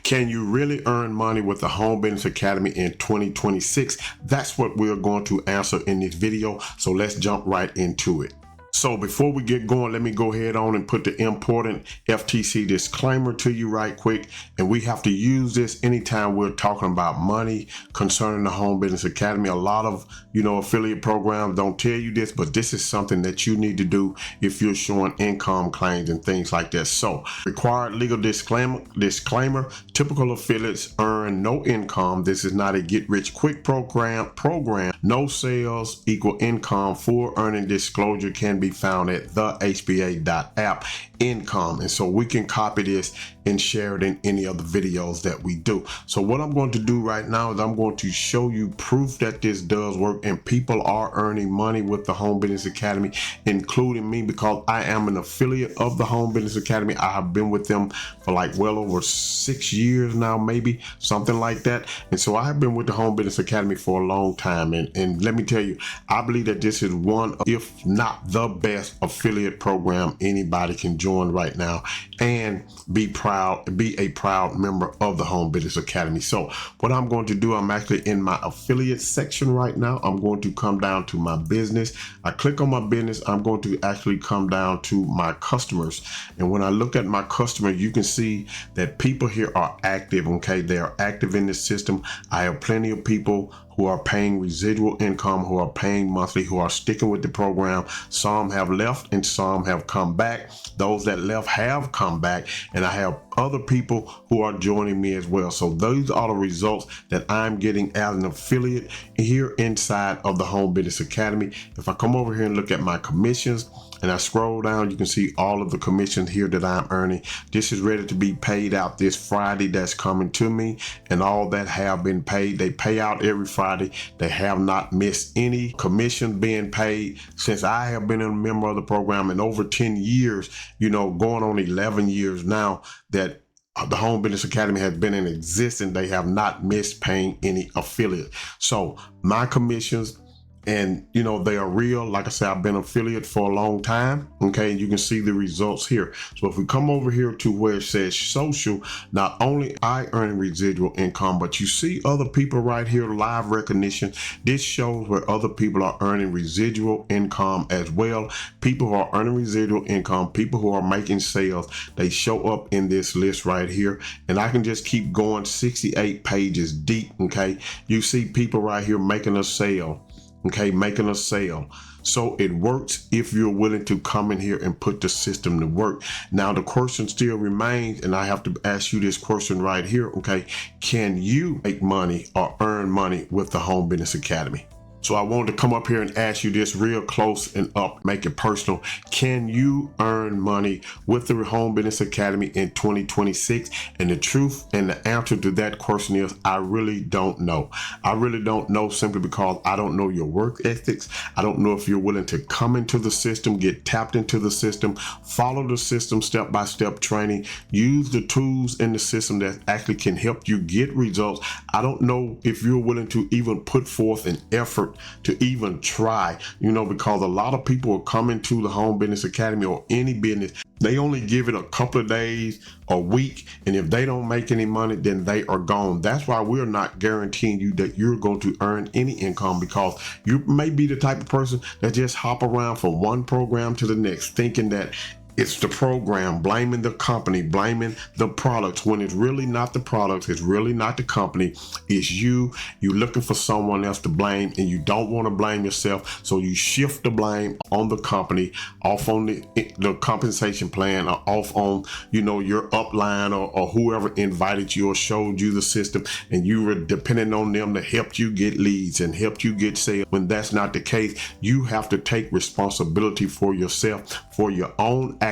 Can you really earn money with the Home Business Academy in 2026? That's what we're going to answer in this video. So let's jump right into it. So before we get going, let me go ahead on and put the important FTC disclaimer to you right quick. And we have to use this anytime we're talking about money concerning the Home Business Academy. A lot of, affiliate programs don't tell you this, but this is something that you need to do if you're showing income claims and things like that. So required legal disclaimer, typical affiliates earn no income. This is not a get rich quick program. No sales equal income. Full earning disclosure can be found at thehba.app income. And so we can copy this and share it in any of the videos that we do. So what I'm going to do right now is I'm going to show you proof that this does work and people are earning money with the Home Business Academy, including me, because I am an affiliate of the Home Business Academy. I have been with them for like well over 6 years now, maybe something like that. And so I have been with the Home Business Academy for a long time. And let me tell you, I believe that this is one, if not the best affiliate program anybody can join right now and be a proud member of the Home Business Academy. So what I'm going to do, I'm actually in my affiliate section right now. I'm going to come down to my business. I click on my business. I'm going to actually come down to my customers. And when I look at my customers, you can see that people here are active. Okay, they are active in the system. I have plenty of people who are paying residual income, who are paying monthly, who are sticking with the program. Some have left and some have come back. Those that left have come back, and I have other people who are joining me as well. So those are the results that I'm getting as an affiliate here inside of the Home Business Academy. If I come over here and look at my commissions and I scroll down, you can see all of the commissions here that I'm earning. This is ready to be paid out this Friday. That's coming to me, and all that have been paid. They pay out every Friday. They have not missed any commission being paid since I have been a member of the program, in over 10 years, going on 11 years now that the Home Business Academy has been in existence. They have not missed paying any affiliate. So my commissions, and they are real. Like I said, I've been affiliate for a long time. Okay, and you can see the results here. So if we come over here to where it says social, not only I earn residual income, but you see other people right here, live recognition. This shows where other people are earning residual income as well. People who are earning residual income, people who are making sales, they show up in this list right here. And I can just keep going 68 pages deep. Okay, you see people right here making a sale. Okay, making a sale. So it works if you're willing to come in here and put the system to work. Now the question still remains, and I have to ask you this question right here. Okay, can you make money or earn money with the Home Business Academy? So I wanted to come up here and ask you this real close and up, make it personal. Can you earn money with the Home Business Academy in 2026? And the truth and the answer to that question is, I really don't know. I really don't know, simply because I don't know your work ethics. I don't know if you're willing to come into the system, get tapped into the system, follow the system step-by-step training, use the tools in the system that actually can help you get results. I don't know if you're willing to even put forth an effort to even try, because a lot of people are coming to the Home Business Academy or any business. They only give it a couple of days, a week, and if they don't make any money, then they are gone. That's why we're not guaranteeing you that you're going to earn any income, because you may be the type of person that just hop around from one program to the next, thinking that it's the program, blaming the company, blaming the products, when it's really not the products, it's really not the company, it's you. You're looking for someone else to blame, and you don't want to blame yourself, so you shift the blame on the company, off on the compensation plan, or off on your upline or whoever invited you or showed you the system, and you were depending on them to help you get leads and help you get sales. When that's not the case, you have to take responsibility for yourself, for your own action.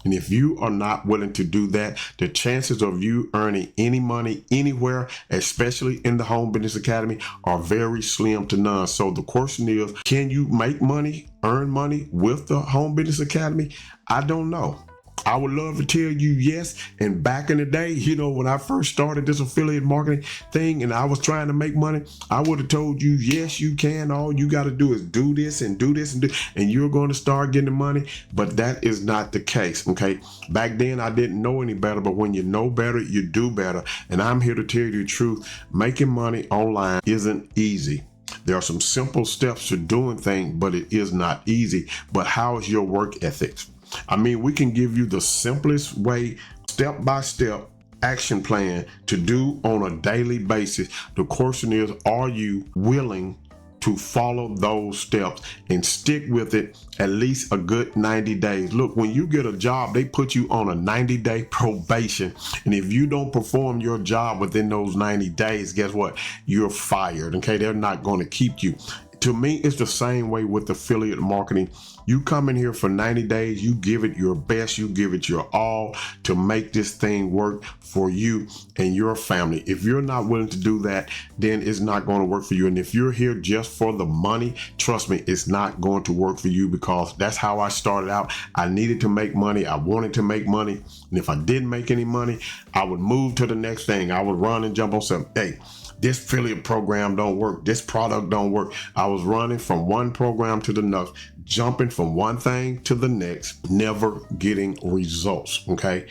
And if you are not willing to do that, the chances of you earning any money anywhere, especially in the Home Business Academy, are very slim to none. So the question is, can you make money, earn money with the Home Business Academy? I don't know. I would love to tell you yes. And back in the day, you know, when I first started this affiliate marketing thing and I was trying to make money, I would have told you, yes, you can. All you got to do is do this and do this and you're going to start getting money. But that is not the case. Okay. Back then I didn't know any better, but when you know better, you do better. And I'm here to tell you the truth. Making money online isn't easy. There are some simple steps to doing things, but it is not easy. But how is your work ethics? I mean, we can give you the simplest way, step-by-step action plan to do on a daily basis. The question is, are you willing to follow those steps and stick with it at least a good 90 days? Look, when you get a job, they put you on a 90-day probation. And if you don't perform your job within those 90 days, guess what? You're fired. Okay, they're not going to keep you. To me, it's the same way with affiliate marketing. You come in here for 90 days, you give it your best, you give it your all to make this thing work for you and your family. If you're not willing to do that, then it's not going to work for you. And if you're here just for the money, trust me, it's not going to work for you, because that's how I started out. I needed to make money. I wanted to make money. And if I didn't make any money, I would move to the next thing. I would run and jump on something. Hey, this affiliate program don't work. This product don't work. I was running from one program to the next, jumping from one thing to the next, never getting results. Okay.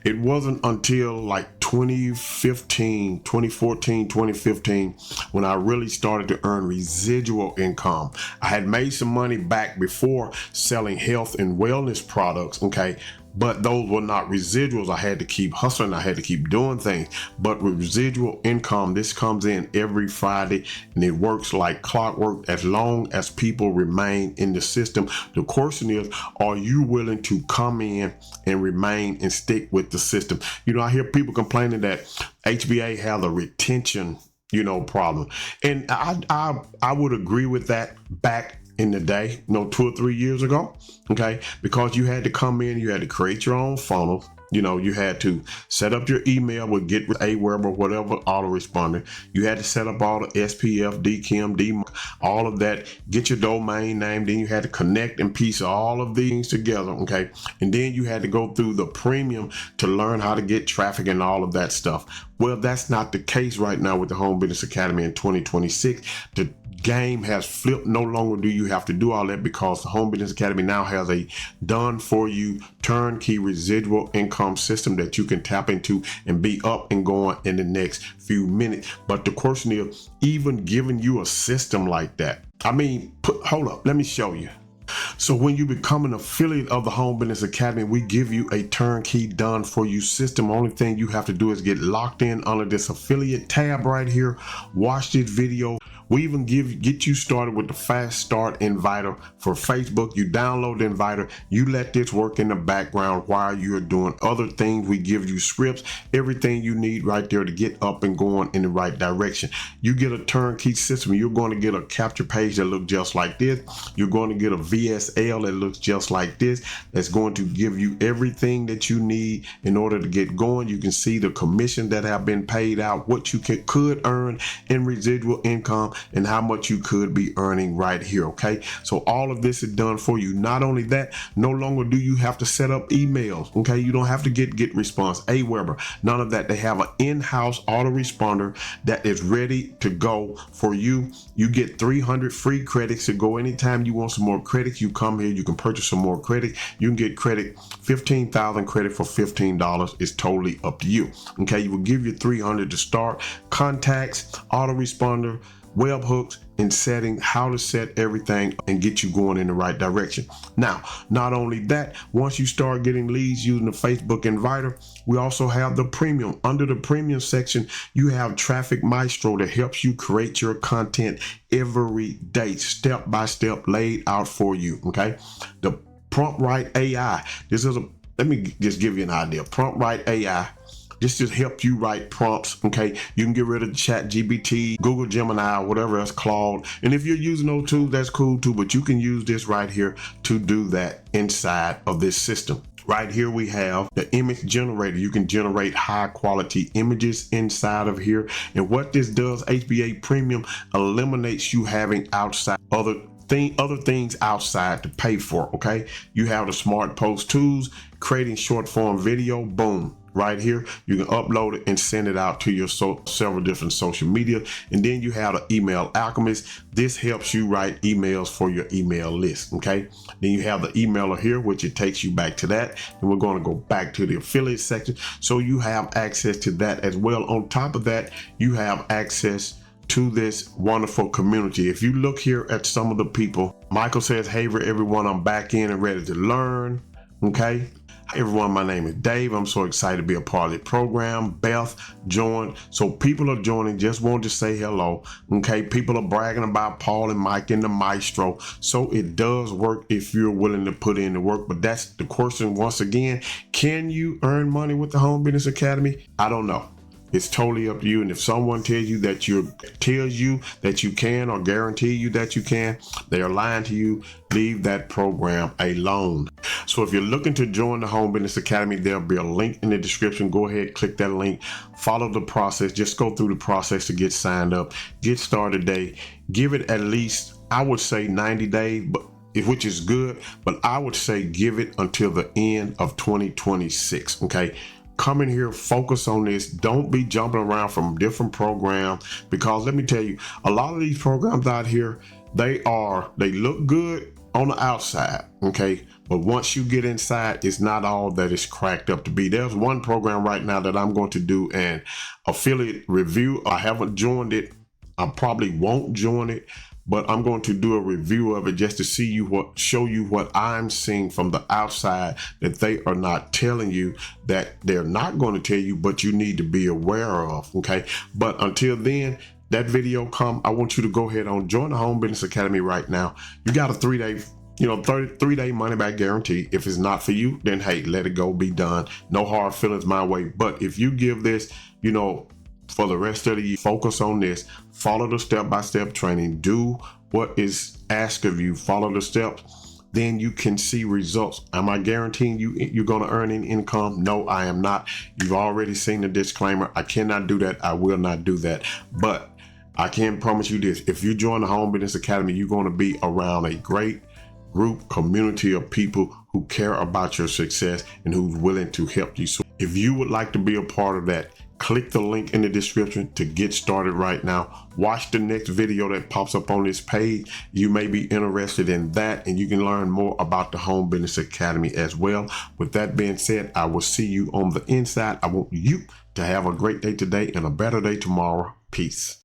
It wasn't until like 2014, 2015, when I really started to earn residual income. I had made some money back before selling health and wellness products. Okay. But those were not residuals. I had to keep hustling. I had to keep doing things. But with residual income, this comes in every Friday and it works like clockwork as long as people remain in the system. The question is, are you willing to come in and remain and stick with the system? You know, I hear people complaining that HBA has a retention, problem. And I would agree with that back in the day, 2 or 3 years ago, okay? Because you had to come in, you had to create your own funnel. You had to set up your email with Get Aweber, whatever autoresponder. You had to set up all the SPF, DKIM, all of that, get your domain name. Then you had to connect and piece all of these things together, okay? And then you had to go through the premium to learn how to get traffic and all of that stuff. Well, that's not the case right now with the Home Business Academy in 2026. The game has flipped. No longer do you have to do all that, because the Home Business Academy now has a done for you turnkey residual income system that you can tap into and be up and going in the next few minutes. But the question is, even giving you a system like that, hold up, let me show you. So when you become an affiliate of the Home Business Academy, we give you a turnkey done for you system. Only thing you have to do is get locked in under this affiliate tab right here. Watch this video. We even get you started with the fast start inviter for Facebook. You download the inviter, you let this work in the background while you're doing other things. We give you scripts, everything you need right there to get up and going in the right direction. You get a turnkey system. You're going to get a capture page that looks just like this. You're going to get a VSL that looks just like this. That's going to give you everything that you need in order to get going. You can see the commission that have been paid out, what you could earn in residual income, and how much you could be earning right here. Okay, so all of this is done for you. Not only that, no longer do you have to set up emails. Okay, you don't have to get response, Aweber, none of that. They have an in-house autoresponder that is ready to go for you. You get 300 free credits to go. Anytime you want some more credits, you come here, you can purchase some more credit. You can get credit, 15,000 credit for $15. It's totally up to you. Okay, you will give you 300 to start. Contacts, autoresponder, webhooks, and setting, how to set everything and get you going in the right direction. Now, not only that, once you start getting leads using the Facebook Inviter, we also have the premium. Under the premium section, you have Traffic Maestro that helps you create your content every day, step by step, laid out for you. Okay, the Prompt Right AI. Let me just give you an idea. Prompt Right AI. This just help you write prompts. Okay, you can get rid of ChatGPT, Google Gemini, whatever else, Claude. And if you're using those tools, that's cool too, but you can use this right here to do that inside of this system. Right here we have the image generator. You can generate high quality images inside of here. And what this does, HBA Premium eliminates you having outside other other things outside to pay for. Okay, you have the smart post tools, creating short form video. Boom, right here you can upload it and send it out to your several different social media. And then you have the email alchemist. This helps you write emails for your email list. Okay, then you have the emailer here, which it takes you back to that, and we're going to go back to the affiliate section, so you have access to that as well. On top of that, you have access to this wonderful community. If you look here at some of the people, Michael says, hey everyone, I'm back in and ready to learn. Okay, hi everyone, my name is Dave. I'm so excited to be a part of the program. Beth joined. So people are joining, just wanted to say hello. Okay, people are bragging about Paul and Mike and the maestro. So it does work if you're willing to put in the work. But that's the question once again. Can you earn money with the Home Business Academy? I don't know. It's totally up to you. And if someone tells you that you can, or guarantee you that you can, they are lying to you. Leave that program alone. So if you're looking to join the Home Business Academy, there'll be a link in the description. Go ahead, click that link, follow the process. Just go through the process to get signed up, get started today. Give it at least, I would say 90 days, which is good, but I would say give it until the end of 2026. Okay, come in here, focus on this. Don't be jumping around from different programs, because let me tell you, a lot of these programs out here, they look good on the outside, okay, but once you get inside, it's not all that it's cracked up to be. There's one program right now that I'm going to do an affiliate review. I haven't joined it. I probably won't join it, but I'm going to do a review of it just to show you what I'm seeing from the outside that they are not telling you, that they're not going to tell you, but you need to be aware of. Okay, but until then, that video come, I want you to go ahead and join the Home Business Academy right now. You got a 33-day money back guarantee. If it's not for you, then hey, let it go, be done. No hard feelings my way. But if you give this, for the rest of the year, focus on this, follow the step-by-step training, do what is asked of you, follow the steps, then you can see results. Am I guaranteeing you're going to earn any income? No, I am not. You've already seen the disclaimer. I cannot do that. I will not do that. But I can promise you this: if you join the Home Business Academy, you're going to be around a great group, community of people who care about your success and who's willing to help you. So if you would like to be a part of that, click the link in the description to get started right now. Watch the next video that pops up on this page. You may be interested in that, and you can learn more about the Home Business Academy as well. With that being said, I will see you on the inside. I want you to have a great day today and a better day tomorrow. Peace.